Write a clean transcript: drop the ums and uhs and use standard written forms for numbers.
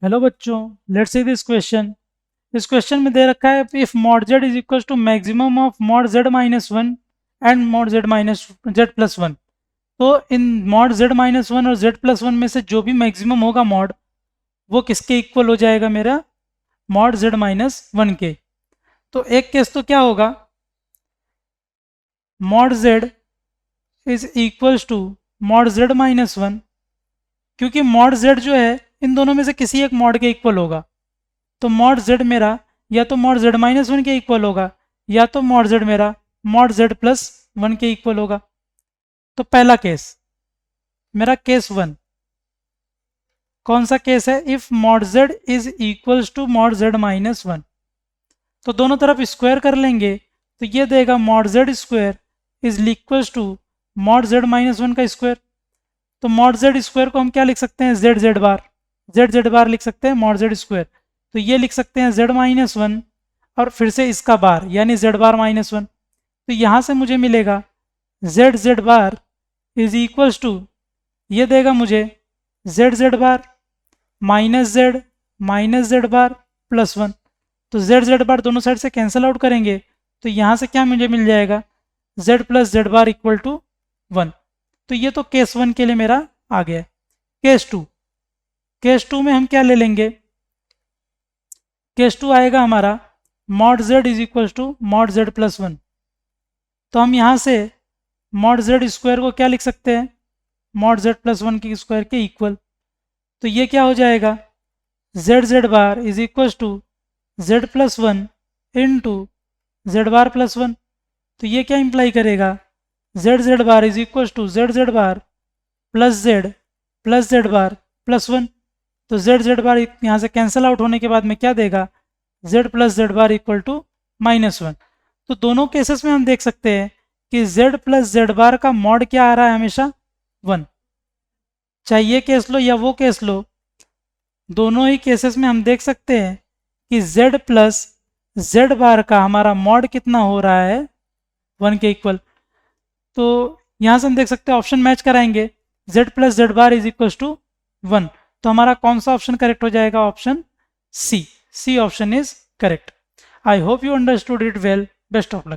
Hello बच्चों, let's see this question. इस question में दे रखा है if mod Z is equal to maximum of mod Z minus one and mod Z minus Z plus one. तो इन mod Z minus one और Z plus one में से जो भी मैक्सिमम होगा मॉड, वो किसके इक्वल हो जाएगा? मेरा मॉड जेड माइनस वन के। तो एक केस तो क्या होगा, mod Z is equals to mod Z minus one, क्योंकि मॉड जेड जो है इन दोनों में से किसी एक मॉड के इक्वल होगा। तो मॉड जेड मेरा या तो मॉड जेड माइनस वन के इक्वल होगा या तो मॉड जेड मेरा मॉड जेड प्लस वन के इक्वल होगा। तो पहला केस, मेरा केस वन कौन सा केस है? If mod Z is equals to mod Z minus one. तो दोनों तरफ स्क्वायर कर लेंगे तो ये देगा mod Z square is equals to mod Z minus one का स्क्वायर। तो मॉड जेड स्क्वायर को हम क्या लिख सकते हैं? Z Z bar, Z Z bar लिख सकते हैं मॉड जेड स्क्वायर। तो ये लिख सकते हैं जेड माइनस वन और फिर से इसका बार यानी जेड बार माइनस वन। तो यहाँ से मुझे मिलेगा Z Z bar is equals to, ये देगा मुझे Z Z bar minus Z bar plus one. तो जेड जेड बार दोनों साइड से कैंसिल आउट करेंगे तो यहाँ से क्या मुझे मिल जाएगा? Z plus Z bar equal to one. तो ये तो केस वन के लिए मेरा आ गया। केस टू में हम क्या ले लेंगे? केस टू आएगा हमारा mod Z is equal to mod Z plus one. तो हम यहाँ से मॉड जेड स्क्वायर को क्या लिख सकते हैं? मॉड जेड प्लस वन के स्क्वायर के इक्वल। तो ये क्या हो जाएगा? Z Z bar is equal to Z plus one into Z bar plus one. तो ये क्या इंप्लाई करेगा? Z Z bar is equal to Z Z bar plus Z bar plus one. तो जेड जेड बार यहाँ से cancel out होने के बाद में क्या देगा? Z plus Z bar equal to minus one. तो दोनों केसेस में हम देख सकते हैं कि जेड प्लस जेड बार का मॉड क्या आ रहा है? हमेशा वन। चाहे ये केस लो या वो केस लो, दोनों ही केसेस में हम देख सकते हैं कि जेड प्लस जेड बार का हमारा मॉड कितना हो रहा है? वन के इक्वल। तो यहाँ से हम देख सकते हैं ऑप्शन मैच कराएंगे, Z plus Z bar is equal to one. तो हमारा कौन सा ऑप्शन करेक्ट हो जाएगा? Option C. C option is correct. I hope you understood it well. Best of luck.